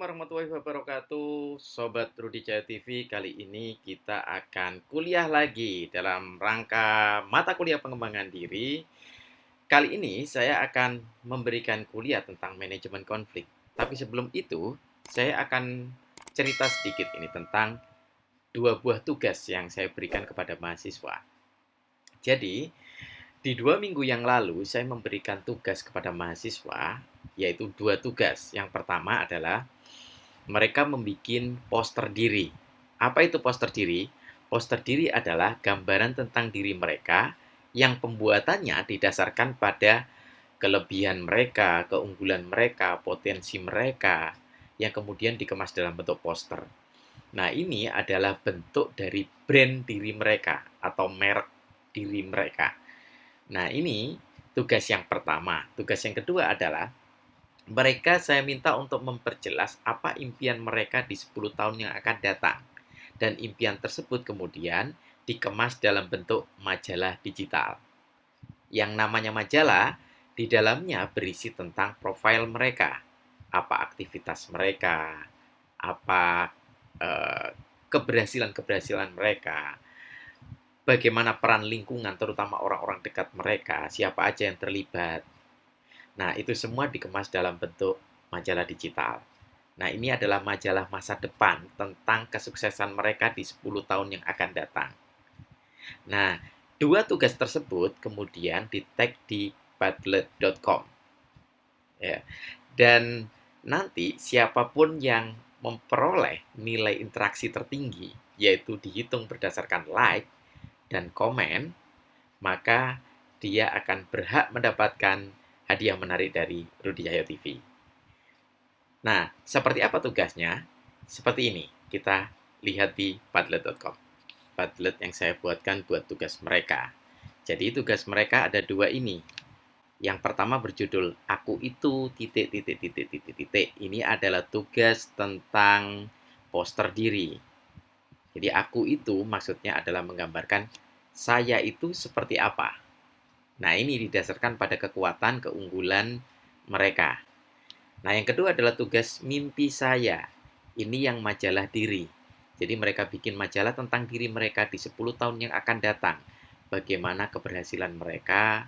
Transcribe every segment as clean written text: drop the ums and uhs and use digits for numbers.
warahmatullahi wabarakatuh, Sobat Rudi Jaya TV. Kali ini kita akan kuliah lagi dalam rangka mata kuliah pengembangan diri. Kali ini saya akan memberikan kuliah tentang manajemen konflik. Tapi sebelum itu, saya akan cerita sedikit ini tentang dua buah tugas yang saya berikan kepada mahasiswa. Jadi, di 2 minggu yang lalu, saya memberikan tugas kepada mahasiswa, yaitu dua tugas. Yang pertama adalah mereka membuat poster diri. Apa itu poster diri? Poster diri adalah gambaran tentang diri mereka yang pembuatannya didasarkan pada kelebihan mereka, keunggulan mereka, potensi mereka, yang kemudian dikemas dalam bentuk poster. Nah, ini adalah bentuk dari brand diri mereka atau merek diri mereka. Nah, ini tugas yang pertama. Tugas yang kedua adalah mereka saya minta untuk memperjelas apa impian mereka di 10 tahun yang akan datang. Dan impian tersebut kemudian dikemas dalam bentuk majalah digital. Yang namanya majalah, di dalamnya berisi tentang profil mereka. Apa aktivitas mereka, apa eh, keberhasilan-keberhasilan mereka, bagaimana peran lingkungan, terutama orang-orang dekat mereka, siapa aja yang terlibat. Nah, itu semua dikemas dalam bentuk majalah digital. Nah, ini adalah majalah masa depan tentang kesuksesan mereka di 10 tahun yang akan datang. Nah, dua tugas tersebut kemudian di-tag di padlet.com. Ya. Dan nanti siapapun yang memperoleh nilai interaksi tertinggi, yaitu dihitung berdasarkan like dan komen, maka dia akan berhak mendapatkan hadiah menarik dari Rudi Cahyo TV. Nah, seperti apa tugasnya? Seperti ini, kita lihat di padlet.com. Padlet yang saya buatkan buat tugas mereka. Jadi tugas mereka ada dua ini. Yang pertama berjudul Aku Itu titik titik titik titik titik. Ini adalah tugas tentang poster diri. Jadi aku itu maksudnya adalah menggambarkan saya itu seperti apa. Nah, ini didasarkan pada kekuatan, keunggulan mereka. Nah, yang kedua adalah tugas mimpi saya. Ini yang majalah diri. Jadi mereka bikin majalah tentang diri mereka di 10 tahun yang akan datang. Bagaimana keberhasilan mereka,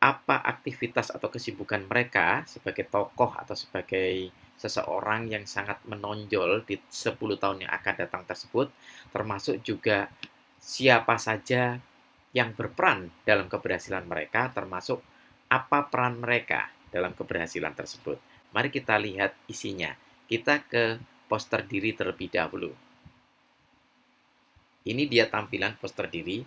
apa aktivitas atau kesibukan mereka sebagai tokoh atau sebagai seseorang yang sangat menonjol di 10 tahun yang akan datang tersebut, termasuk juga siapa saja yang berperan dalam keberhasilan mereka, termasuk apa peran mereka dalam keberhasilan tersebut. Mari kita lihat isinya. Kita ke poster diri terlebih dahulu. Ini dia tampilan poster diri.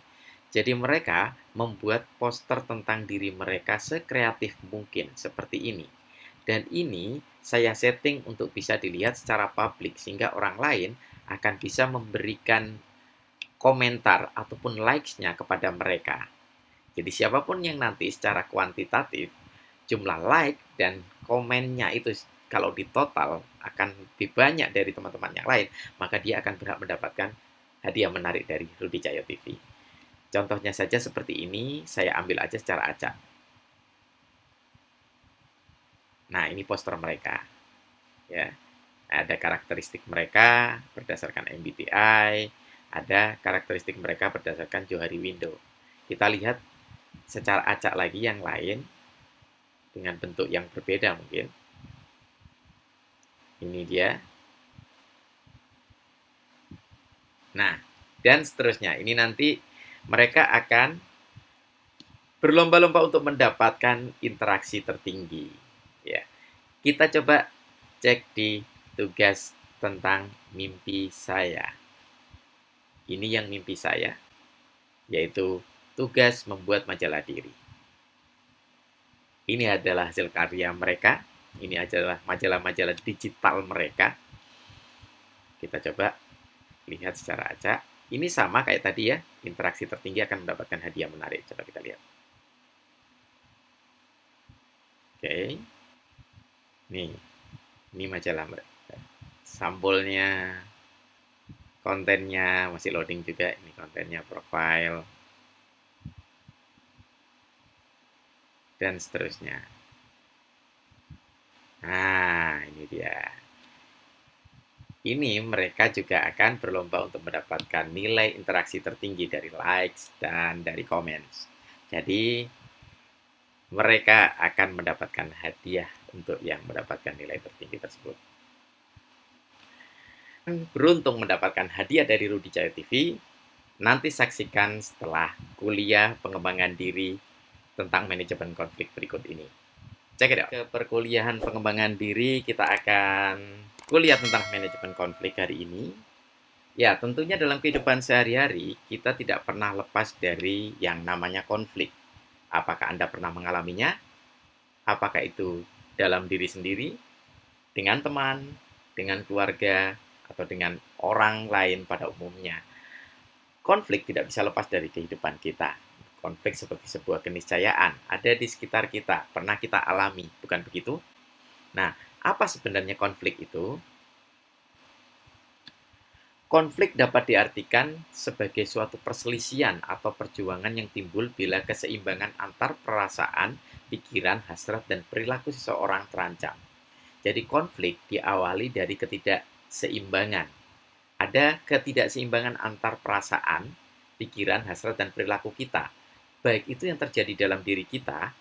Jadi mereka membuat poster tentang diri mereka sekreatif mungkin seperti ini. Dan ini saya setting untuk bisa dilihat secara publik sehingga orang lain akan bisa memberikan komentar ataupun likes-nya kepada mereka. Jadi siapapun yang nanti secara kuantitatif jumlah like dan komennya itu kalau di total akan lebih banyak dari teman-teman yang lain, maka dia akan berhak mendapatkan hadiah menarik dari Rudi Cahyo TV. Contohnya saja seperti ini, saya ambil aja secara acak. Nah, ini poster mereka. Ya, ada karakteristik mereka berdasarkan MBTI, ada karakteristik mereka berdasarkan Johari Window. Kita lihat secara acak lagi yang lain dengan bentuk yang berbeda mungkin. Ini dia. Nah, dan seterusnya. Ini nanti mereka akan berlomba-lomba untuk mendapatkan interaksi tertinggi. Ya, kita coba cek di tugas tentang mimpi saya. Ini yang mimpi saya, yaitu tugas membuat majalah diri. Ini adalah hasil karya mereka. Ini adalah majalah-majalah digital mereka. Kita coba lihat secara acak. Ini sama kayak tadi ya, interaksi tertinggi akan mendapatkan hadiah menarik. Coba kita lihat. Oke. Nih, ini majalah mereka. Sampulnya, kontennya masih loading juga. Ini kontennya, profile, dan seterusnya. Nah, ini dia. Ini mereka juga akan berlomba untuk mendapatkan nilai interaksi tertinggi dari likes dan dari comments. Jadi, mereka akan mendapatkan hadiah untuk yang mendapatkan nilai tertinggi tersebut. Beruntung mendapatkan hadiah dari Rudi Cahyo TV, nanti saksikan setelah kuliah pengembangan diri tentang manajemen konflik berikut ini. Cek it out. Ke perkuliahan pengembangan diri, kita akan kuliah tentang manajemen konflik hari ini. Ya, tentunya dalam kehidupan sehari-hari, kita tidak pernah lepas dari yang namanya konflik. Apakah Anda pernah mengalaminya? Apakah itu dalam diri sendiri, dengan teman, dengan keluarga, atau dengan orang lain pada umumnya? Konflik tidak bisa lepas dari kehidupan kita. Konflik seperti sebuah keniscayaan, ada di sekitar kita, pernah kita alami, bukan begitu? Nah, apa sebenarnya konflik itu? Konflik dapat diartikan sebagai suatu perselisihan atau perjuangan yang timbul bila keseimbangan antar perasaan, pikiran, hasrat, dan perilaku seseorang terancam. Jadi konflik diawali dari ketidakseimbangan. Ada ketidakseimbangan antar perasaan, pikiran, hasrat, dan perilaku kita. Baik itu yang terjadi dalam diri kita,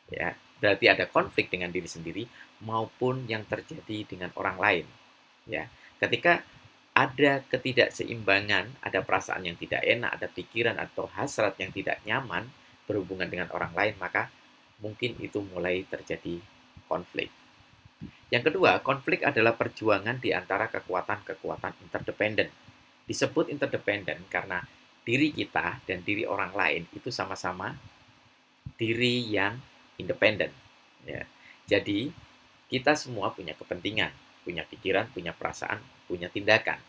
ya, berarti ada konflik dengan diri sendiri, maupun yang terjadi dengan orang lain. Ya, ketika ada ketidakseimbangan, ada perasaan yang tidak enak, ada pikiran atau hasrat yang tidak nyaman berhubungan dengan orang lain, maka mungkin itu mulai terjadi konflik. Yang kedua, konflik adalah perjuangan di antara kekuatan-kekuatan interdependen. Disebut interdependen karena diri kita dan diri orang lain itu sama-sama diri yang independen. Ya. Jadi, kita semua punya kepentingan, punya pikiran, punya perasaan, punya tindakan.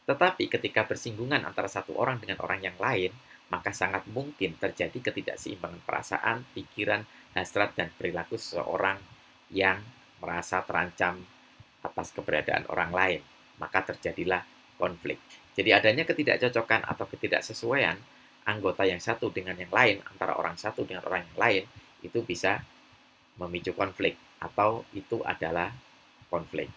Tetapi ketika bersinggungan antara satu orang dengan orang yang lain, maka sangat mungkin terjadi ketidakseimbangan perasaan, pikiran, hasrat, dan perilaku seseorang yang merasa terancam atas keberadaan orang lain. Maka terjadilah konflik. Jadi adanya ketidakcocokan atau ketidaksesuaian anggota yang satu dengan yang lain, antara orang satu dengan orang yang lain, itu bisa memicu konflik atau itu adalah konflik.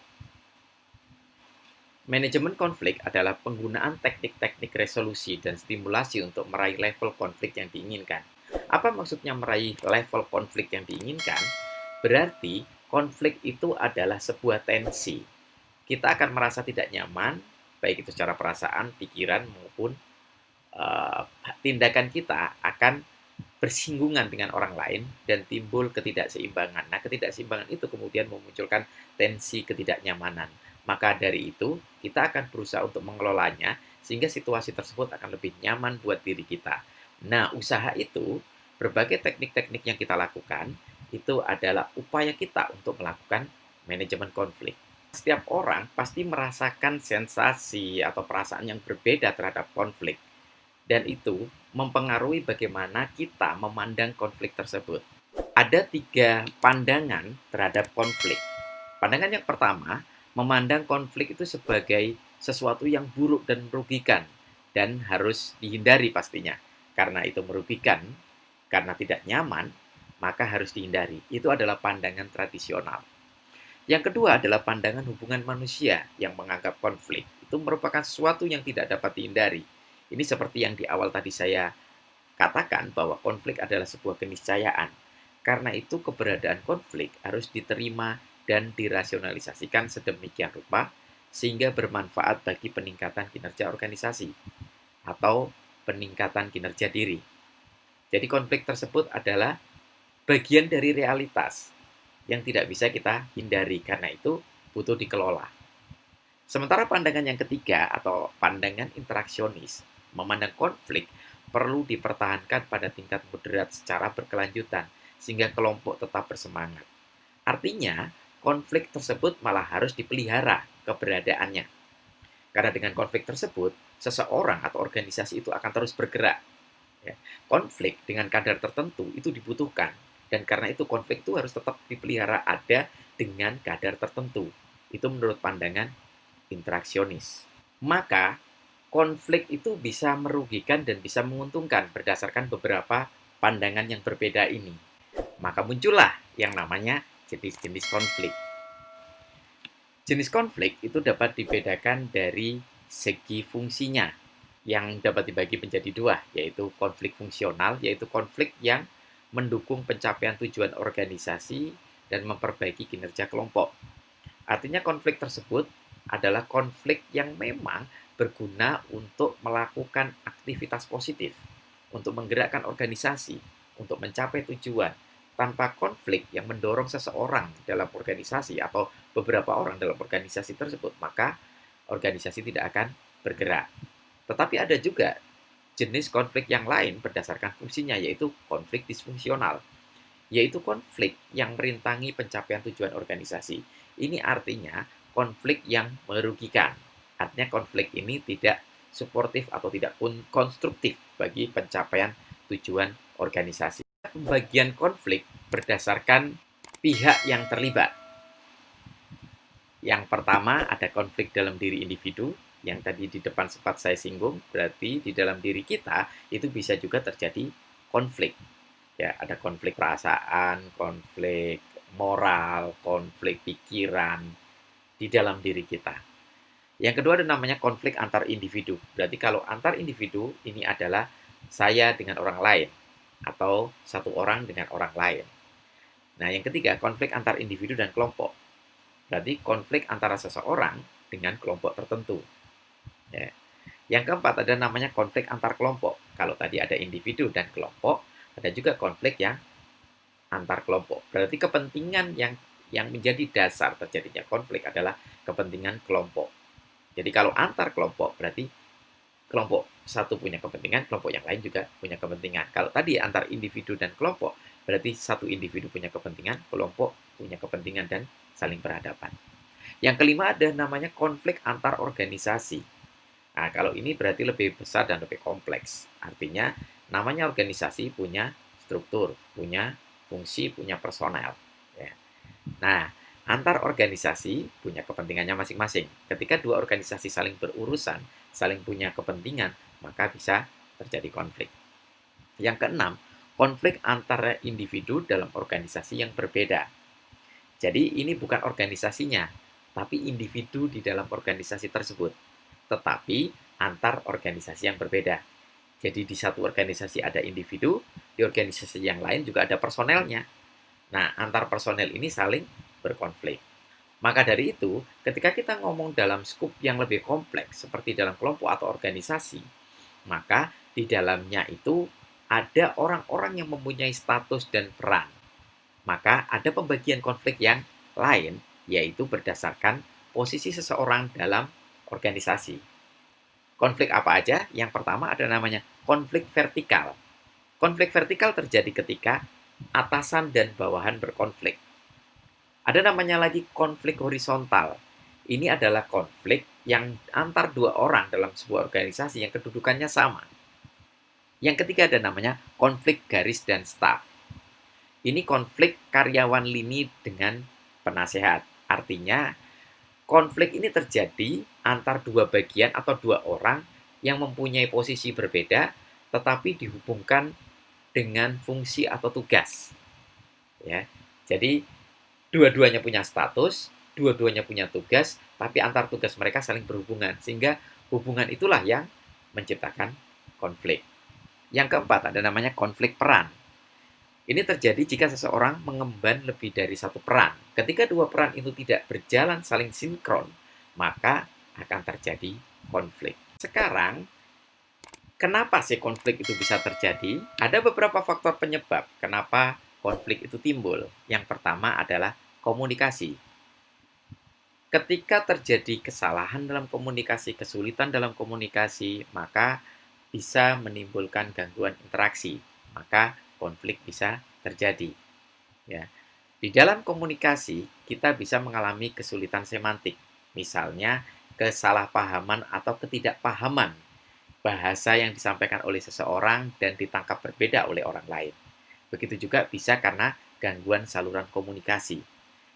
Manajemen konflik adalah penggunaan teknik-teknik resolusi dan stimulasi untuk meraih level konflik yang diinginkan. Apa maksudnya meraih level konflik yang diinginkan? Berarti konflik itu adalah sebuah tensi. Kita akan merasa tidak nyaman, baik itu secara perasaan, pikiran, maupun tindakan kita akan bersinggungan dengan orang lain dan timbul ketidakseimbangan. Nah, ketidakseimbangan itu kemudian memunculkan tensi ketidaknyamanan. Maka dari itu, kita akan berusaha untuk mengelolanya sehingga situasi tersebut akan lebih nyaman buat diri kita. Nah, usaha itu, berbagai teknik-teknik yang kita lakukan, itu adalah upaya kita untuk melakukan manajemen konflik. Setiap orang pasti merasakan sensasi atau perasaan yang berbeda terhadap konflik. Dan itu mempengaruhi bagaimana kita memandang konflik tersebut. Ada 3 pandangan terhadap konflik. Pandangan yang pertama, memandang konflik itu sebagai sesuatu yang buruk dan merugikan dan harus dihindari pastinya. Karena itu merugikan, karena tidak nyaman, maka harus dihindari. Itu adalah pandangan tradisional. Yang kedua adalah pandangan hubungan manusia yang menganggap konflik itu merupakan sesuatu yang tidak dapat dihindari. Ini seperti yang di awal tadi saya katakan bahwa konflik adalah sebuah keniscayaan. Karena itu keberadaan konflik harus diterima dan dirasionalisasikan sedemikian rupa sehingga bermanfaat bagi peningkatan kinerja organisasi atau peningkatan kinerja diri. Jadi konflik tersebut adalah bagian dari realitas yang tidak bisa kita hindari, karena itu butuh dikelola. Sementara pandangan yang ketiga atau pandangan interaksionis, memandang konflik perlu dipertahankan pada tingkat moderat secara berkelanjutan sehingga kelompok tetap bersemangat. Artinya, konflik tersebut malah harus dipelihara keberadaannya. Karena dengan konflik tersebut, seseorang atau organisasi itu akan terus bergerak. Ya. Konflik dengan kadar tertentu itu dibutuhkan. Dan karena itu konflik itu harus tetap dipelihara ada dengan kadar tertentu. Itu menurut pandangan interaksionis. Maka konflik itu bisa merugikan dan bisa menguntungkan berdasarkan beberapa pandangan yang berbeda ini. Maka muncullah yang namanya jenis-jenis konflik. Jenis konflik itu dapat dibedakan dari segi fungsinya yang dapat dibagi menjadi dua, yaitu konflik fungsional, yaitu konflik yang mendukung pencapaian tujuan organisasi dan memperbaiki kinerja kelompok. Artinya konflik tersebut adalah konflik yang memang berguna untuk melakukan aktivitas positif, untuk menggerakkan organisasi, untuk mencapai tujuan. Tanpa konflik yang mendorong seseorang dalam organisasi atau beberapa orang dalam organisasi tersebut, maka organisasi tidak akan bergerak. Tetapi ada juga jenis konflik yang lain berdasarkan fungsinya, yaitu konflik disfungsional, yaitu konflik yang merintangi pencapaian tujuan organisasi. Ini artinya konflik yang merugikan. Artinya konflik ini tidak suportif atau tidak pun konstruktif bagi pencapaian tujuan organisasi. Pembagian konflik berdasarkan pihak yang terlibat. Yang pertama ada konflik dalam diri individu, yang tadi di depan sempat saya singgung, berarti di dalam diri kita itu bisa juga terjadi konflik. Ya, ada konflik perasaan, konflik moral, konflik pikiran di dalam diri kita. Yang kedua ada namanya konflik antar individu. Berarti kalau antar individu ini adalah saya dengan orang lain atau satu orang dengan orang lain. Nah, yang ketiga konflik antar individu dan kelompok. Berarti konflik antara seseorang dengan kelompok tertentu. Ya. Yang keempat ada namanya konflik antar kelompok. Kalau tadi ada individu dan kelompok, ada juga konflik yang antar kelompok. Berarti kepentingan yang menjadi dasar terjadinya konflik adalah kepentingan kelompok. Jadi kalau antar kelompok berarti kelompok satu punya kepentingan, kelompok yang lain juga punya kepentingan. Kalau tadi antar individu dan kelompok, berarti satu individu punya kepentingan, kelompok punya kepentingan dan saling berhadapan. Yang kelima ada namanya konflik antar organisasi. Nah, kalau ini berarti lebih besar dan lebih kompleks. Artinya, namanya organisasi punya struktur, punya fungsi, punya personel. Ya. Nah, antar organisasi punya kepentingannya masing-masing. Ketika dua organisasi saling berurusan, saling punya kepentingan, maka bisa terjadi konflik. Yang keenam, konflik antara individu dalam organisasi yang berbeda. Jadi ini bukan organisasinya, tapi individu di dalam organisasi tersebut. Tetapi antar organisasi yang berbeda. Jadi di satu organisasi ada individu, di organisasi yang lain juga ada personelnya. Nah, antar personel ini saling berkonflik. Maka dari itu, ketika kita ngomong dalam skup yang lebih kompleks, seperti dalam kelompok atau organisasi, maka di dalamnya itu ada orang-orang yang mempunyai status dan peran. Maka ada pembagian konflik yang lain, yaitu berdasarkan posisi seseorang dalam organisasi. Konflik apa aja? Yang pertama ada namanya konflik vertikal. Konflik vertikal terjadi ketika atasan dan bawahan berkonflik. Ada namanya lagi konflik horizontal. Ini adalah konflik yang antar dua orang dalam sebuah organisasi yang kedudukannya sama. Yang ketiga ada namanya konflik garis dan staf. Ini konflik karyawan lini dengan penasehat. Artinya, konflik ini terjadi antar dua bagian atau dua orang yang mempunyai posisi berbeda, tetapi dihubungkan dengan fungsi atau tugas. Ya, jadi dua-duanya punya status, dua-duanya punya tugas, tapi antar tugas mereka saling berhubungan, sehingga hubungan itulah yang menciptakan konflik. Yang keempat ada namanya konflik peran. Ini terjadi jika seseorang mengemban lebih dari satu peran. Ketika dua peran itu tidak berjalan saling sinkron, maka akan terjadi konflik. Sekarang, kenapa sih konflik itu bisa terjadi? Ada beberapa faktor penyebab kenapa konflik itu timbul. Yang pertama adalah komunikasi. Ketika terjadi kesalahan dalam komunikasi, kesulitan dalam komunikasi, maka bisa menimbulkan gangguan interaksi. Maka konflik bisa terjadi. Ya. Di dalam komunikasi, kita bisa mengalami kesulitan semantik. Misalnya, kesalahpahaman atau ketidakpahaman bahasa yang disampaikan oleh seseorang dan ditangkap berbeda oleh orang lain. Begitu juga bisa karena gangguan saluran komunikasi.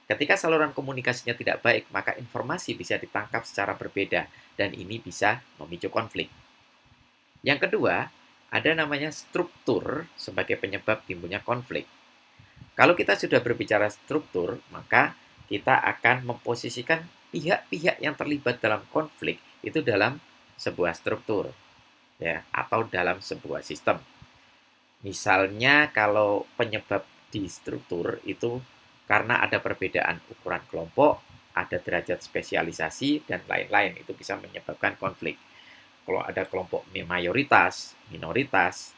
Ketika saluran komunikasinya tidak baik, maka informasi bisa ditangkap secara berbeda, dan ini bisa memicu konflik. Yang kedua, ada namanya struktur sebagai penyebab timbulnya konflik. Kalau kita sudah berbicara struktur, maka kita akan memposisikan pihak-pihak yang terlibat dalam konflik itu dalam sebuah struktur, ya, atau dalam sebuah sistem. Misalnya kalau penyebab di struktur itu karena ada perbedaan ukuran kelompok, ada derajat spesialisasi, dan lain-lain, itu bisa menyebabkan konflik. Kalau ada kelompok mayoritas, minoritas,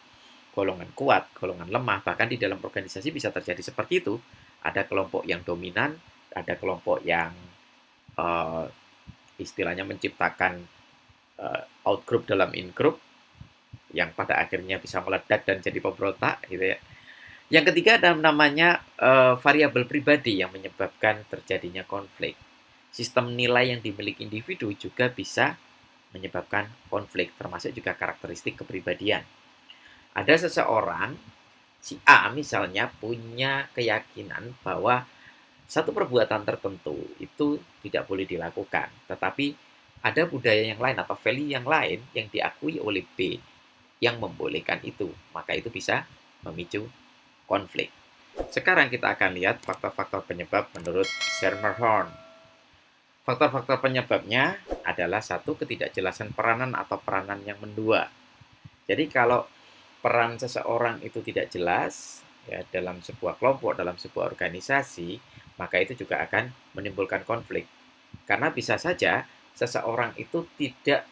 golongan kuat, golongan lemah, bahkan di dalam organisasi bisa terjadi seperti itu. Ada kelompok yang dominan, ada kelompok yang uh, istilahnya menciptakan outgroup dalam in-group, yang pada akhirnya bisa meledak dan jadi pemberontak, gitu ya. Yang ketiga ada namanya variabel pribadi yang menyebabkan terjadinya konflik. Sistem nilai yang dimiliki individu juga bisa menyebabkan konflik, termasuk juga karakteristik kepribadian. Ada seseorang, si A misalnya, punya keyakinan bahwa satu perbuatan tertentu itu tidak boleh dilakukan, tetapi ada budaya yang lain atau value yang lain yang diakui oleh B yang membolehkan itu, maka itu bisa memicu konflik. Sekarang kita akan lihat faktor-faktor penyebab menurut Schermerhorn. Faktor-faktor penyebabnya adalah satu, ketidakjelasan peranan atau peranan yang mendua. Jadi kalau peran seseorang itu tidak jelas ya, dalam sebuah kelompok, dalam sebuah organisasi, maka itu juga akan menimbulkan konflik. Karena bisa saja seseorang itu tidak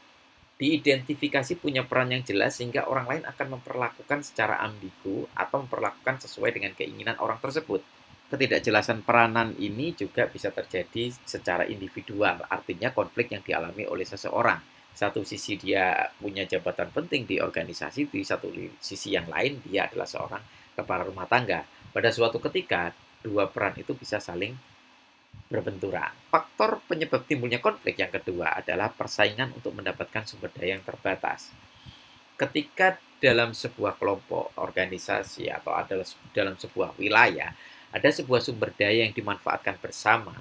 diidentifikasi punya peran yang jelas sehingga orang lain akan memperlakukan secara ambigu atau memperlakukan sesuai dengan keinginan orang tersebut. Ketidakjelasan peranan ini juga bisa terjadi secara individual, artinya konflik yang dialami oleh seseorang. Satu sisi dia punya jabatan penting di organisasi, di satu sisi yang lain dia adalah seorang kepala rumah tangga. Pada suatu ketika, dua peran itu bisa saling berbenturan. Faktor penyebab timbulnya konflik yang kedua adalah persaingan untuk mendapatkan sumber daya yang terbatas. Ketika dalam sebuah kelompok, organisasi, atau dalam sebuah wilayah, ada sebuah sumber daya yang dimanfaatkan bersama,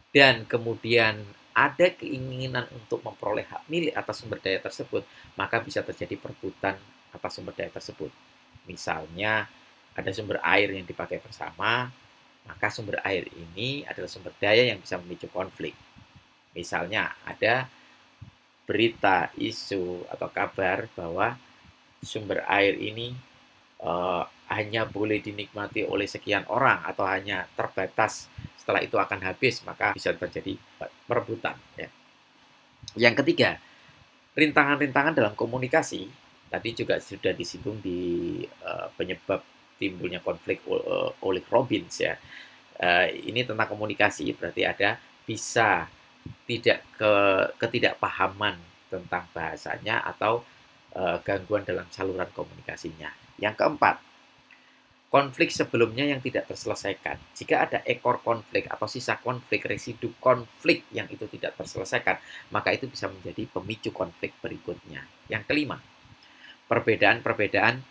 dan kemudian ada keinginan untuk memperoleh hak milik atas sumber daya tersebut, maka bisa terjadi perebutan atas sumber daya tersebut. Misalnya, ada sumber air yang dipakai bersama, maka sumber air ini adalah sumber daya yang bisa memicu konflik. Misalnya ada berita, isu, atau kabar bahwa sumber air ini hanya boleh dinikmati oleh sekian orang atau hanya terbatas, setelah itu akan habis, maka bisa terjadi perebutan. Ya. Yang ketiga, rintangan-rintangan dalam komunikasi. Tadi juga sudah disinggung di penyebab timbulnya konflik oleh Robbins ya. Ini tentang komunikasi, berarti ada bisa ketidakpahaman tentang bahasanya atau gangguan dalam saluran komunikasinya. Yang keempat, konflik sebelumnya yang tidak terselesaikan. Jika ada ekor konflik atau sisa konflik, residu konflik yang itu tidak terselesaikan, maka itu bisa menjadi pemicu konflik berikutnya. Yang kelima, perbedaan-perbedaan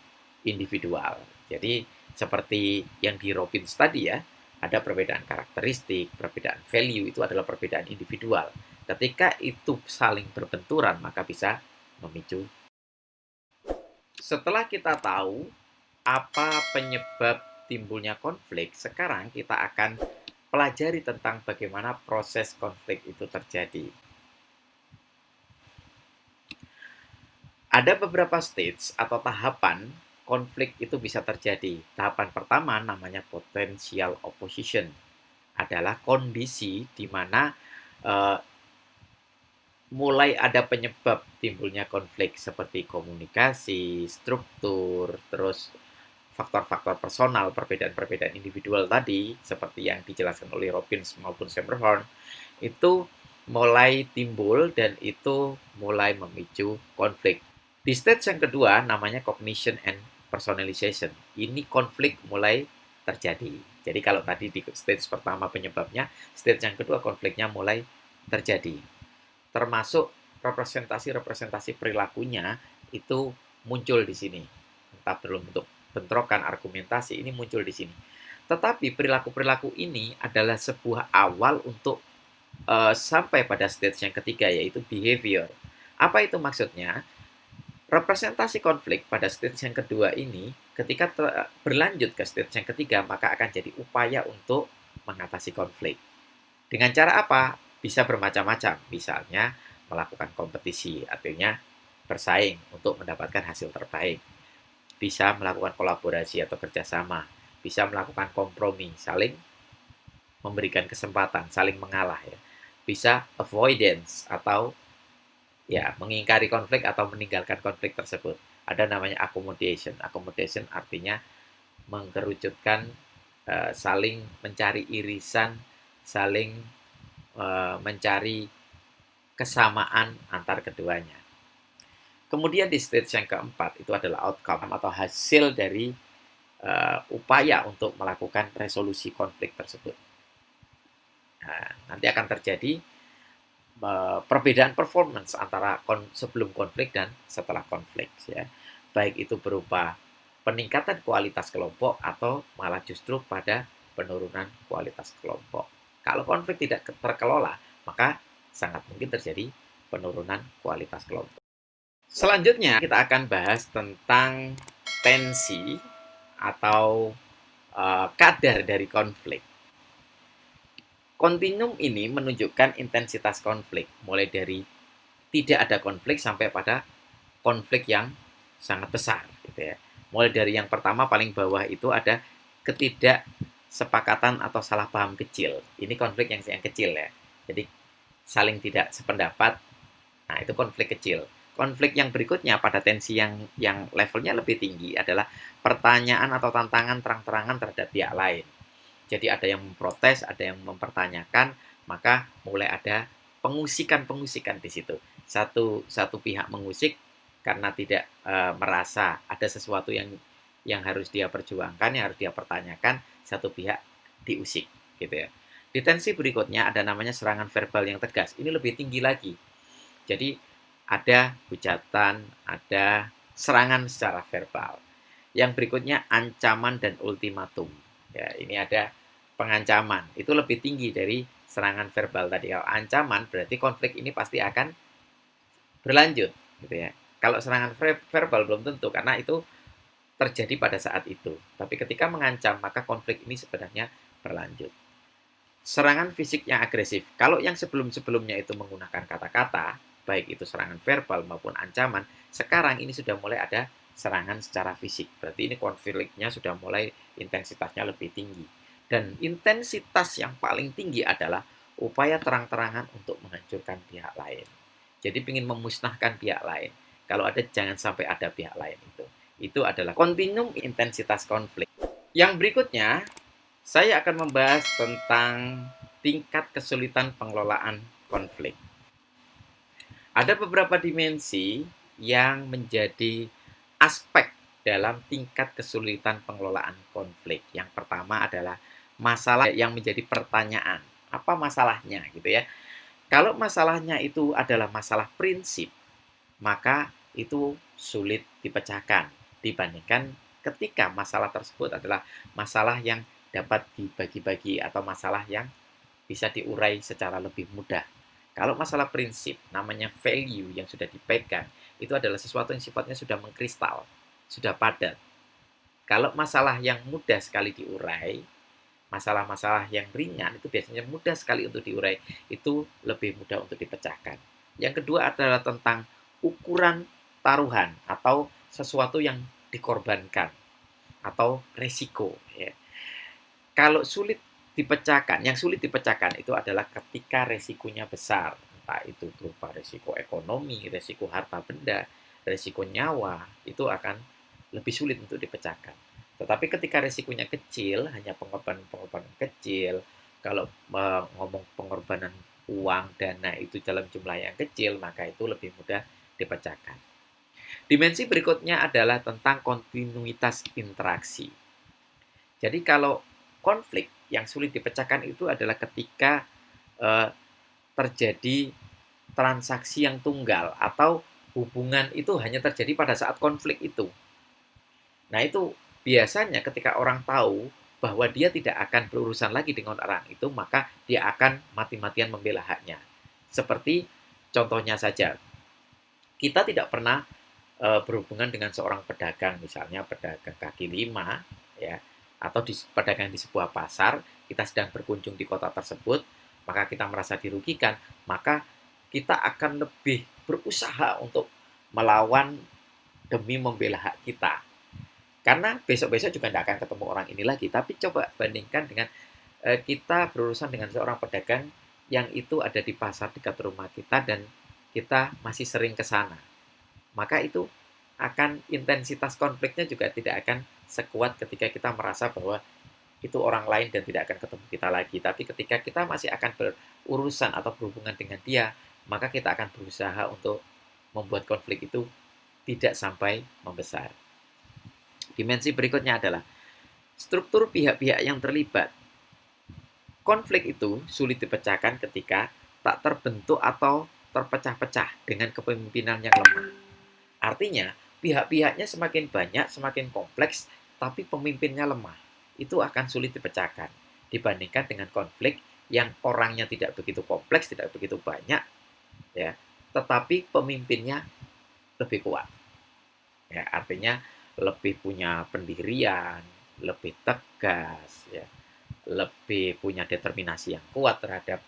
individual. Jadi seperti yang di Robbins tadi ya, ada perbedaan karakteristik, perbedaan value, itu adalah perbedaan individual. Ketika itu saling berbenturan, maka bisa memicu. Setelah kita tahu apa penyebab timbulnya konflik, sekarang kita akan pelajari tentang bagaimana proses konflik itu terjadi. Ada beberapa stage atau tahapan konflik itu bisa terjadi. Tahapan pertama namanya potential opposition. Adalah kondisi di mana mulai ada penyebab timbulnya konflik seperti komunikasi, struktur, terus faktor-faktor personal, perbedaan-perbedaan individual tadi, seperti yang dijelaskan oleh Robbins maupun Schermerhorn, itu mulai timbul dan itu mulai memicu konflik. Di stage yang kedua namanya cognition and personalization. Ini konflik mulai terjadi. Jadi kalau tadi di stage pertama penyebabnya, stage yang kedua konfliknya mulai terjadi. Termasuk representasi-representasi perilakunya itu muncul di sini. Entah belum bentuk bentrokan argumentasi ini muncul di sini. Tetapi perilaku-perilaku ini adalah sebuah awal untuk sampai pada stage yang ketiga, yaitu behavior. Apa itu maksudnya? Representasi konflik pada stage yang kedua ini, ketika berlanjut ke stage yang ketiga, maka akan jadi upaya untuk mengatasi konflik. Dengan cara apa? bisa bermacam-macam, misalnya melakukan kompetisi, artinya bersaing untuk mendapatkan hasil terbaik. Bisa melakukan kolaborasi atau kerjasama, bisa melakukan kompromi, saling memberikan kesempatan, saling mengalah ya. Bisa avoidance atau ya mengingkari konflik atau meninggalkan konflik tersebut. Ada namanya accommodation. Accommodation artinya mengkerucutkan, saling mencari irisan, saling mencari kesamaan antar keduanya. Kemudian di stage yang keempat itu adalah outcome atau hasil dari upaya untuk melakukan resolusi konflik tersebut. Nah, nanti akan terjadi perbedaan performance antara sebelum konflik dan setelah konflik ya. Baik itu berupa peningkatan kualitas kelompok atau malah justru pada penurunan kualitas kelompok. Kalau konflik tidak terkelola, maka sangat mungkin terjadi penurunan kualitas kelompok. Selanjutnya kita akan bahas tentang tensi atau kadar dari konflik. Kontinum ini menunjukkan intensitas konflik, mulai dari tidak ada konflik sampai pada konflik yang sangat besar, gitu ya. Mulai dari yang pertama paling bawah itu ada ketidaksepakatan atau salah paham kecil. Ini konflik yang kecil ya. Jadi saling tidak sependapat. Nah, itu konflik kecil. Konflik yang berikutnya pada tensi yang levelnya lebih tinggi adalah pertanyaan atau tantangan terang-terangan terhadap pihak lain. Jadi ada yang memprotes, ada yang mempertanyakan, maka mulai ada pengusikan-pengusikan di situ. Satu pihak mengusik karena tidak merasa ada sesuatu yang harus dia perjuangkan, yang harus dia pertanyakan, satu pihak diusik, gitu ya. Di tensi berikutnya ada namanya serangan verbal yang tegas. Ini lebih tinggi lagi. Jadi ada hujatan, ada serangan secara verbal. Yang berikutnya ancaman dan ultimatum. Ya, ini ada pengancaman. Itu lebih tinggi dari serangan verbal tadi. Kalau ancaman berarti konflik ini pasti akan berlanjut, gitu ya. Kalau serangan verbal belum tentu karena itu terjadi pada saat itu. Tapi ketika mengancam maka konflik ini sebenarnya berlanjut. Serangan fisik yang agresif. Kalau yang sebelum-sebelumnya itu menggunakan kata-kata, baik itu serangan verbal maupun ancaman, sekarang ini sudah mulai ada serangan secara fisik. Berarti ini konfliknya sudah mulai intensitasnya lebih tinggi. Dan intensitas yang paling tinggi adalah upaya terang-terangan untuk menghancurkan pihak lain. Jadi ingin memusnahkan pihak lain. Kalau ada, jangan sampai ada pihak lain itu. Itu adalah kontinum intensitas konflik. Yang berikutnya, saya akan membahas tentang tingkat kesulitan pengelolaan konflik. Ada beberapa dimensi yang menjadi aspek dalam tingkat kesulitan pengelolaan konflik. Yang pertama adalah masalah yang menjadi pertanyaan. Apa masalahnya gitu ya. Kalau masalahnya itu adalah masalah prinsip, maka itu sulit dipecahkan dibandingkan ketika masalah tersebut adalah masalah yang dapat dibagi-bagi atau masalah yang bisa diurai secara lebih mudah. Kalau masalah prinsip, namanya value yang sudah dipegang, itu adalah sesuatu yang sifatnya sudah mengkristal, sudah padat. Kalau masalah yang mudah sekali diurai, masalah-masalah yang ringan itu biasanya mudah sekali untuk diurai, itu lebih mudah untuk dipecahkan. Yang kedua adalah tentang ukuran taruhan atau sesuatu yang dikorbankan atau resiko. Ya. Kalau sulit dipecahkan, yang sulit dipecahkan itu adalah ketika resikonya besar, entah itu berupa resiko ekonomi, resiko harta benda, resiko nyawa, itu akan lebih sulit untuk dipecahkan. Tetapi ketika risikonya kecil, hanya pengorbanan-pengorbanan kecil, kalau ngomong pengorbanan uang, dana itu dalam jumlah yang kecil, maka itu lebih mudah dipecahkan. Dimensi berikutnya adalah tentang kontinuitas interaksi. Jadi kalau konflik yang sulit dipecahkan itu adalah ketika terjadi transaksi yang tunggal atau hubungan itu hanya terjadi pada saat konflik itu. Nah itu biasanya ketika orang tahu bahwa dia tidak akan berurusan lagi dengan orang itu, maka dia akan mati-matian membela haknya. Seperti contohnya saja, kita tidak pernah berhubungan dengan seorang pedagang, misalnya pedagang kaki lima, ya, atau pedagang di sebuah pasar, kita sedang berkunjung di kota tersebut, maka kita merasa dirugikan, maka kita akan lebih berusaha untuk melawan demi membela hak kita. Karena besok-besok juga tidak akan ketemu orang ini lagi. Tapi coba bandingkan dengan kita berurusan dengan seorang pedagang yang itu ada di pasar dekat rumah kita dan kita masih sering ke sana. Maka itu akan intensitas konfliknya juga tidak akan sekuat ketika kita merasa bahwa itu orang lain dan tidak akan ketemu kita lagi. Tapi ketika kita masih akan berurusan atau berhubungan dengan dia, maka kita akan berusaha untuk membuat konflik itu tidak sampai membesar. Dimensi berikutnya adalah struktur pihak-pihak yang terlibat. Konflik itu sulit dipecahkan ketika tak terbentuk atau terpecah-pecah dengan kepemimpinan yang lemah. Artinya, pihak-pihaknya semakin banyak, semakin kompleks, tapi pemimpinnya lemah. Itu akan sulit dipecahkan dibandingkan dengan konflik yang orangnya tidak begitu kompleks, tidak begitu banyak, ya, tetapi pemimpinnya lebih kuat. Ya, artinya lebih punya pendirian, lebih tegas, ya, lebih punya determinasi yang kuat terhadap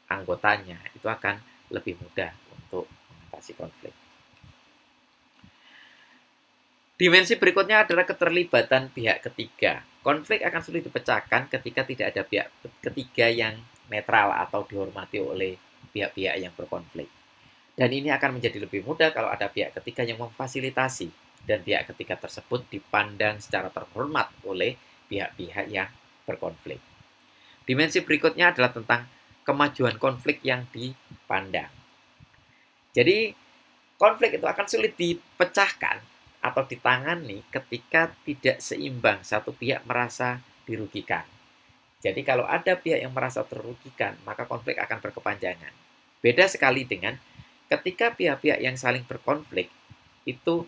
anggotanya, itu akan lebih mudah untuk mengatasi konflik. Dimensi berikutnya adalah keterlibatan pihak ketiga. Konflik akan sulit dipecahkan ketika tidak ada pihak ketiga yang netral atau dihormati oleh pihak-pihak yang berkonflik. Dan ini akan menjadi lebih mudah kalau ada pihak ketiga yang memfasilitasi dan pihak ketiga tersebut dipandang secara terhormat oleh pihak-pihak yang berkonflik. Dimensi berikutnya adalah tentang kemajuan konflik yang dipandang. Jadi, konflik itu akan sulit dipecahkan atau ditangani ketika tidak seimbang, satu pihak merasa dirugikan. Jadi kalau ada pihak yang merasa terugikan, maka konflik akan berkepanjangan. Beda sekali dengan ketika pihak-pihak yang saling berkonflik itu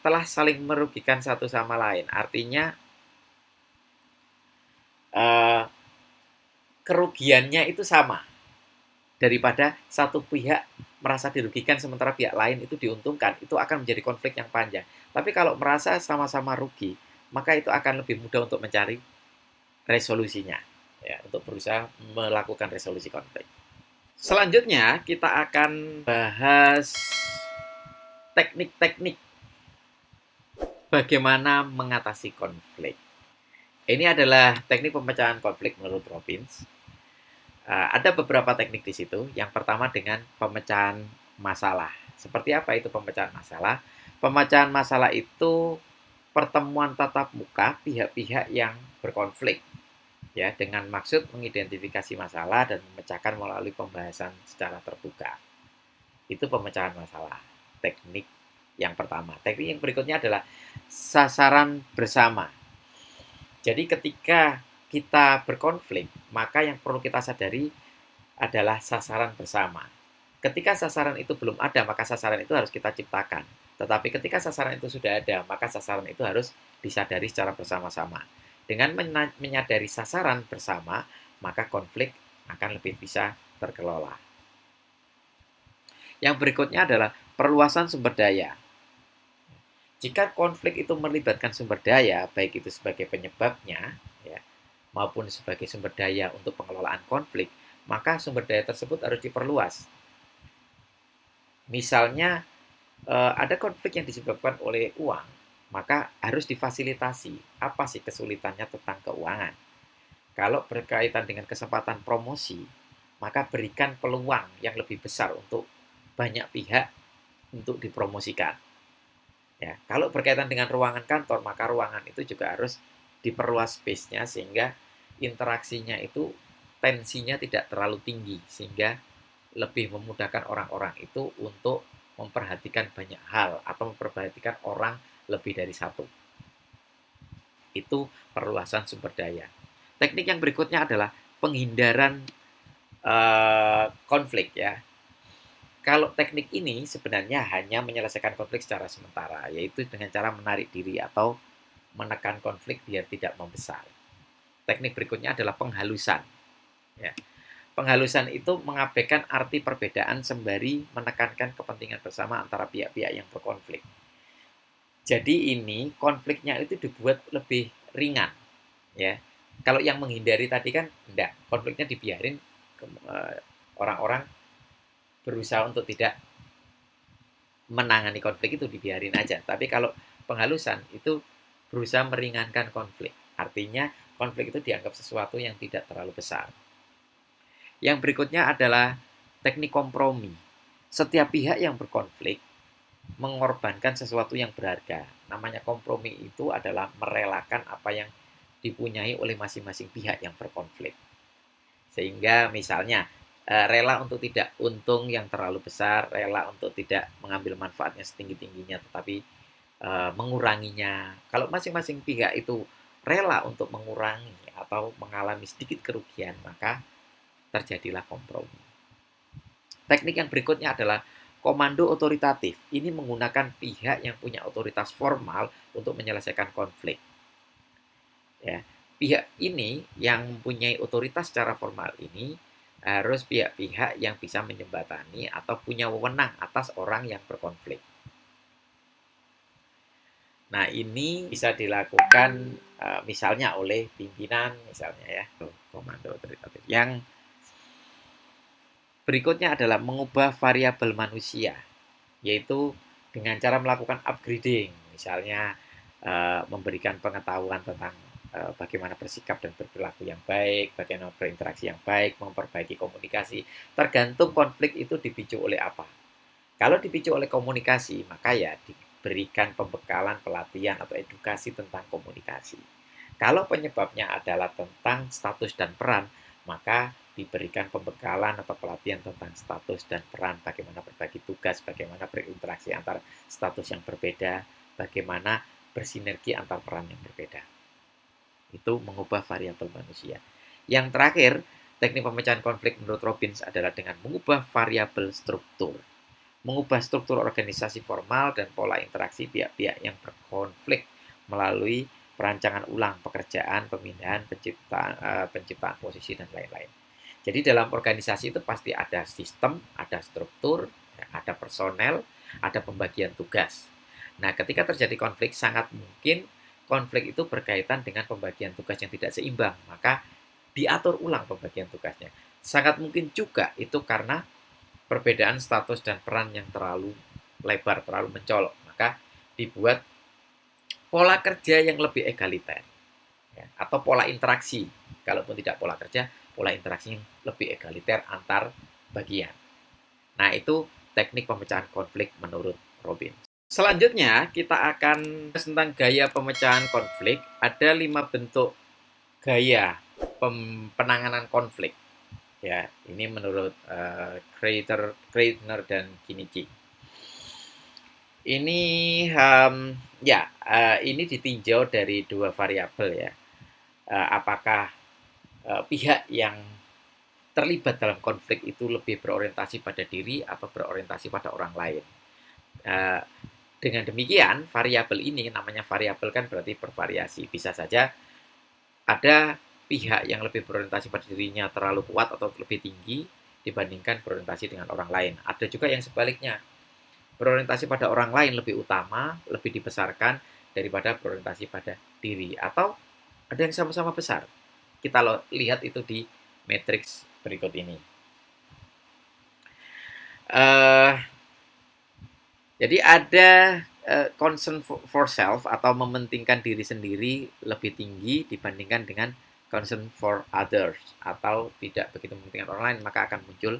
telah saling merugikan satu sama lain. Artinya kerugiannya itu sama daripada satu pihak merasa dirugikan sementara pihak lain itu diuntungkan, itu akan menjadi konflik yang panjang. Tapi kalau merasa sama-sama rugi, maka itu akan lebih mudah untuk mencari resolusinya, ya, untuk berusaha melakukan resolusi konflik. Selanjutnya kita akan bahas teknik-teknik bagaimana mengatasi konflik. Ini adalah teknik pemecahan konflik menurut Robbins. Ada beberapa teknik di situ. Yang pertama dengan pemecahan masalah. Seperti apa itu pemecahan masalah? Pemecahan masalah itu pertemuan tatap muka pihak-pihak yang berkonflik, ya, dengan maksud mengidentifikasi masalah dan memecahkan melalui pembahasan secara terbuka. Itu pemecahan masalah. Teknik yang pertama. Teknik yang berikutnya adalah sasaran bersama. Jadi ketika kita berkonflik, maka yang perlu kita sadari adalah sasaran bersama. Ketika sasaran itu belum ada, maka sasaran itu harus kita ciptakan. Tetapi ketika sasaran itu sudah ada, maka sasaran itu harus disadari secara bersama-sama. Dengan menyadari sasaran bersama, maka konflik akan lebih bisa terkelola. Yang berikutnya adalah perluasan sumber daya. Jika konflik itu melibatkan sumber daya, baik itu sebagai penyebabnya, ya, maupun sebagai sumber daya untuk pengelolaan konflik, maka sumber daya tersebut harus diperluas. Misalnya, ada konflik yang disebabkan oleh uang, maka harus difasilitasi. Apa sih kesulitannya tentang keuangan? Kalau berkaitan dengan kesempatan promosi, maka berikan peluang yang lebih besar untuk banyak pihak untuk dipromosikan. Ya, kalau berkaitan dengan ruangan kantor, maka ruangan itu juga harus diperluas space-nya sehingga interaksinya itu tensinya tidak terlalu tinggi sehingga lebih memudahkan orang-orang itu untuk memperhatikan banyak hal atau memperhatikan orang lebih dari satu. Itu perluasan sumber daya. Teknik yang berikutnya adalah penghindaran konflik, ya. Kalau teknik ini sebenarnya hanya menyelesaikan konflik secara sementara, yaitu dengan cara menarik diri atau menekan konflik biar tidak membesar. Teknik berikutnya adalah penghalusan. Ya. Penghalusan itu mengabaikan arti perbedaan sembari menekankan kepentingan bersama antara pihak-pihak yang berkonflik. Jadi ini konfliknya itu dibuat lebih ringan. Ya. Kalau yang menghindari tadi kan enggak, konfliknya dibiarin orang-orang berusaha untuk tidak menangani konflik itu, dibiarin aja. Tapi kalau penghalusan itu berusaha meringankan konflik. Artinya konflik itu dianggap sesuatu yang tidak terlalu besar. Yang berikutnya adalah teknik kompromi. Setiap pihak yang berkonflik mengorbankan sesuatu yang berharga. Namanya kompromi itu adalah merelakan apa yang dipunyai oleh masing-masing pihak yang berkonflik. Sehingga misalnya rela untuk tidak untung yang terlalu besar, rela untuk tidak mengambil manfaatnya setinggi-tingginya, tetapi menguranginya. Kalau masing-masing pihak itu rela untuk mengurangi atau mengalami sedikit kerugian, maka terjadilah kompromi. Teknik yang berikutnya adalah komando otoritatif. Ini menggunakan pihak yang punya otoritas formal untuk menyelesaikan konflik. Ya, pihak ini yang mempunyai otoritas secara formal ini harus pihak-pihak yang bisa menjembatani atau punya wewenang atas orang yang berkonflik. Nah, ini bisa dilakukan misalnya oleh pimpinan, misalnya ya, komando otoritatif. Yang berikutnya adalah mengubah variabel manusia, yaitu dengan cara melakukan upgrading, misalnya memberikan pengetahuan tentang bagaimana bersikap dan berperilaku yang baik, bagaimana berinteraksi yang baik, memperbaiki komunikasi. Tergantung konflik itu dipicu oleh apa. Kalau dipicu oleh komunikasi, maka ya diberikan pembekalan, pelatihan, atau edukasi tentang komunikasi. Kalau penyebabnya adalah tentang status dan peran, maka diberikan pembekalan atau pelatihan tentang status dan peran, bagaimana berbagi tugas, bagaimana berinteraksi antar status yang berbeda, bagaimana bersinergi antar peran yang berbeda. Itu mengubah variabel manusia. Yang terakhir, teknik pemecahan konflik menurut Robbins adalah dengan mengubah variabel struktur. Mengubah struktur organisasi formal dan pola interaksi pihak-pihak yang berkonflik melalui perancangan ulang pekerjaan, pemindahan, penciptaan posisi, dan lain-lain. Jadi dalam organisasi itu pasti ada sistem, ada struktur, ada personel, ada pembagian tugas. Nah, ketika terjadi konflik, sangat mungkin konflik itu berkaitan dengan pembagian tugas yang tidak seimbang. Maka diatur ulang pembagian tugasnya. Sangat mungkin juga itu karena perbedaan status dan peran yang terlalu lebar, terlalu mencolok. Maka dibuat pola kerja yang lebih egaliter. Ya, atau pola interaksi. Kalaupun tidak pola kerja, pola interaksi yang lebih egaliter antar bagian. Nah, itu teknik pemecahan konflik menurut Robbins. Selanjutnya, kita akan tentang gaya pemecahan konflik. Ada 5 bentuk gaya penanganan konflik. Ya, ini menurut Kreitner dan Kinichi. Ini ini ditinjau dari 2 variabel ya. Apakah pihak yang terlibat dalam konflik itu lebih berorientasi pada diri atau berorientasi pada orang lain. Dengan demikian, variabel ini, namanya variabel kan berarti bervariasi. Bisa saja ada pihak yang lebih berorientasi pada dirinya terlalu kuat atau lebih tinggi dibandingkan berorientasi dengan orang lain. Ada juga yang sebaliknya, berorientasi pada orang lain lebih utama, lebih dibesarkan daripada berorientasi pada diri. Atau ada yang sama-sama besar. Kita lihat itu di matriks berikut ini. Jadi ada concern for self atau mementingkan diri sendiri lebih tinggi dibandingkan dengan concern for others atau tidak begitu mementingkan orang lain, maka akan muncul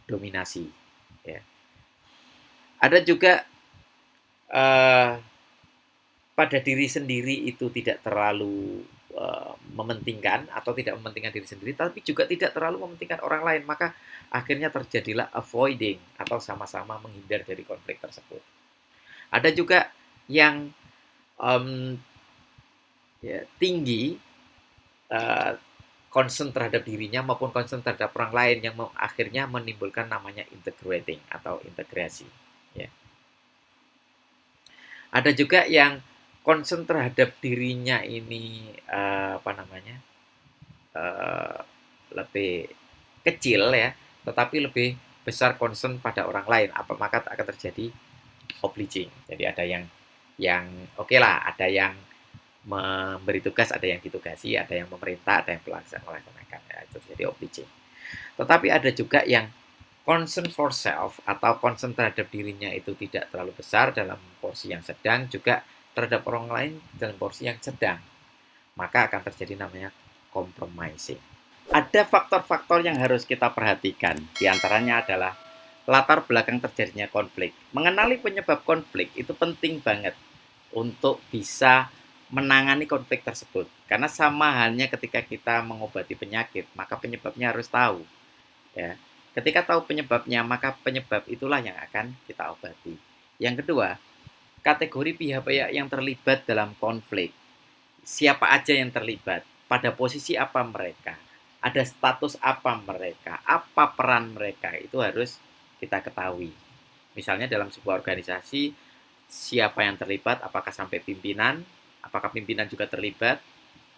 dominasi. Ya. Ada juga pada diri sendiri itu tidak terlalu mementingkan atau tidak mementingkan diri sendiri, tapi juga tidak terlalu mementingkan orang lain, maka akhirnya terjadilah avoiding atau sama-sama menghindar dari konflik tersebut. Ada juga yang tinggi concern terhadap dirinya maupun concern terhadap orang lain yang akhirnya menimbulkan namanya integrating atau integrasi. Ya. Ada juga yang concern terhadap dirinya ini lebih kecil ya, tetapi lebih besar concern pada orang lain. Maka akan terjadi obliging. Jadi ada yang oke lah, ada yang memberi tugas, ada yang ditugasi, ada yang memerintah, ada yang melaksanakan. Ya, itu jadi obliging. Tetapi ada juga yang concern for self atau concern terhadap dirinya itu tidak terlalu besar dalam porsi yang sedang, juga terhadap orang lain dalam porsi yang sedang. Maka akan terjadi namanya compromising. Ada faktor-faktor yang harus kita perhatikan. Di antaranya adalah latar belakang terjadinya konflik. Mengenali penyebab konflik itu penting banget untuk bisa menangani konflik tersebut. Karena sama halnya ketika kita mengobati penyakit, maka penyebabnya harus tahu. Ya. Ketika tahu penyebabnya, maka penyebab itulah yang akan kita obati. Yang kedua, kategori pihak-pihak yang terlibat dalam konflik. Siapa aja yang terlibat? Pada posisi apa mereka? Ada status apa mereka? Apa peran mereka? Itu harus kita ketahui. Misalnya dalam sebuah organisasi, siapa yang terlibat? Apakah sampai pimpinan? Apakah pimpinan juga terlibat?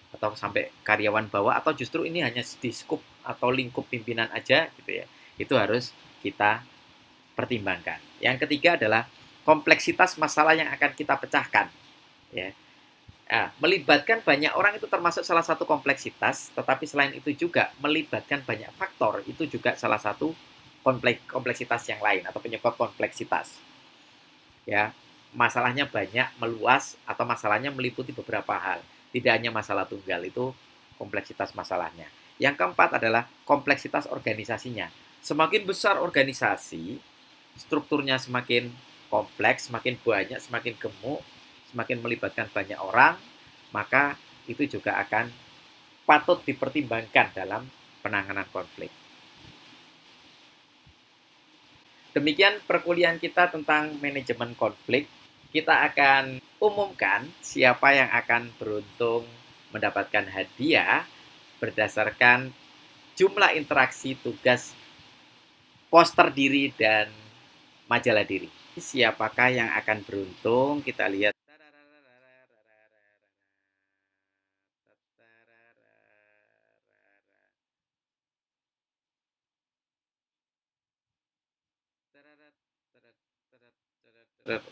Atau sampai karyawan bawah? Atau justru ini hanya di skup atau lingkup pimpinan aja gitu ya? Itu harus kita pertimbangkan. Yang ketiga adalah kompleksitas masalah yang akan kita pecahkan. Ya. Nah, melibatkan banyak orang itu termasuk salah satu kompleksitas, tetapi selain itu juga melibatkan banyak faktor, itu juga salah satu kompleksitas yang lain atau penyebab kompleksitas. Ya, masalahnya banyak, meluas, atau masalahnya meliputi beberapa hal. Tidak hanya masalah tunggal, itu kompleksitas masalahnya. Yang keempat adalah kompleksitas organisasinya. Semakin besar organisasi, strukturnya semakin kompleks, semakin banyak, semakin gemuk, semakin melibatkan banyak orang, maka itu juga akan patut dipertimbangkan dalam penanganan konflik. Demikian perkuliahan kita tentang manajemen konflik. Kita akan umumkan siapa yang akan beruntung mendapatkan hadiah berdasarkan jumlah interaksi tugas poster diri dan majalah diri. Siapakah yang akan beruntung? Kita lihat.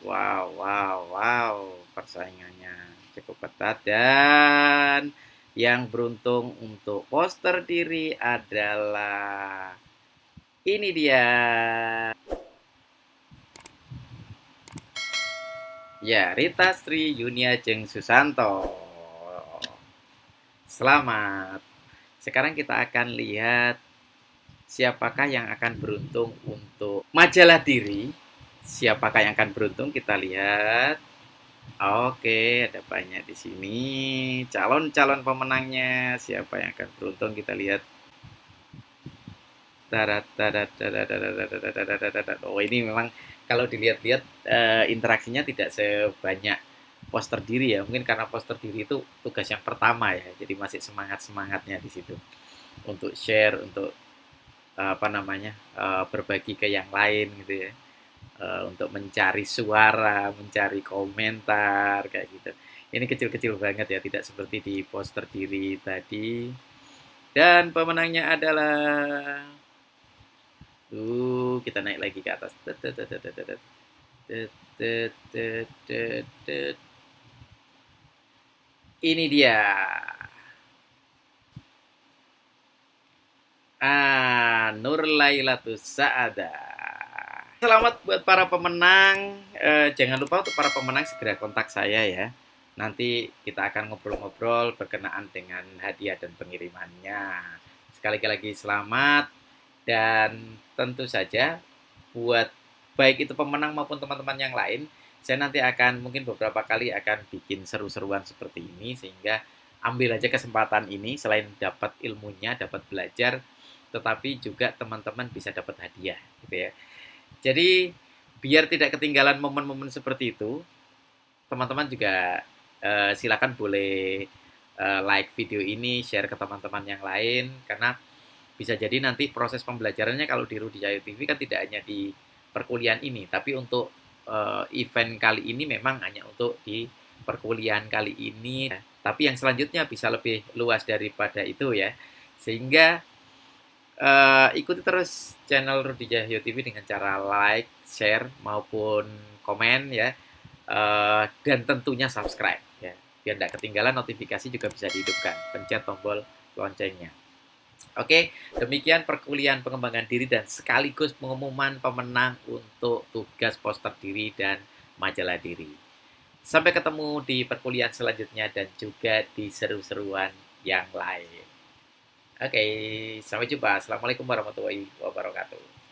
Wow, wow, wow. Persaingannya cukup ketat dan yang beruntung untuk poster diri adalah ini dia. Ya, Rita Sri Yunia Jeng Susanto. Selamat. Sekarang kita akan lihat siapakah yang akan beruntung untuk majalah diri. Siapakah yang akan beruntung? Kita lihat. Oke, ada banyak di sini. Calon-calon pemenangnya. Siapa yang akan beruntung? Kita lihat. Oh, ini memang kalau dilihat-lihat interaksinya tidak sebanyak poster diri ya. Mungkin karena poster diri itu tugas yang pertama ya. Jadi masih semangat-semangatnya di situ untuk share, untuk apa namanya, berbagi ke yang lain gitu ya. Untuk mencari suara, mencari komentar kayak gitu. Ini kecil-kecil banget ya, tidak seperti di poster diri tadi. Dan pemenangnya adalah kita naik lagi ke atas. Ini dia. Nur Lailatus Saada. Selamat buat para pemenang. Jangan lupa untuk para pemenang segera kontak saya ya. Nanti kita akan ngobrol-ngobrol berkenaan dengan hadiah dan pengirimannya. Sekali lagi selamat. Dan tentu saja buat baik itu pemenang maupun teman-teman yang lain, saya nanti akan mungkin beberapa kali akan bikin seru-seruan seperti ini, sehingga ambil aja kesempatan ini, selain dapat ilmunya, dapat belajar, tetapi juga teman-teman bisa dapat hadiah gitu ya. Jadi biar tidak ketinggalan momen-momen seperti itu, teman-teman juga silakan boleh like video ini, share ke teman-teman yang lain, karena bisa jadi nanti proses pembelajarannya kalau di Rudi Cahyo TV kan tidak hanya di perkuliahan ini, tapi untuk event kali ini memang hanya untuk di perkuliahan kali ini. Tapi yang selanjutnya bisa lebih luas daripada itu ya. Sehingga ikuti terus channel Rudi Cahyo TV dengan cara like, share maupun komen ya. Dan tentunya subscribe ya. Biar tidak ketinggalan notifikasi juga bisa dihidupkan. Pencet tombol loncengnya. Oke, demikian perkuliahan pengembangan diri dan sekaligus pengumuman pemenang untuk tugas poster diri dan majalah diri. Sampai ketemu di perkuliahan selanjutnya dan juga di seru-seruan yang lain. Oke, sampai jumpa. Assalamualaikum warahmatullahi wabarakatuh.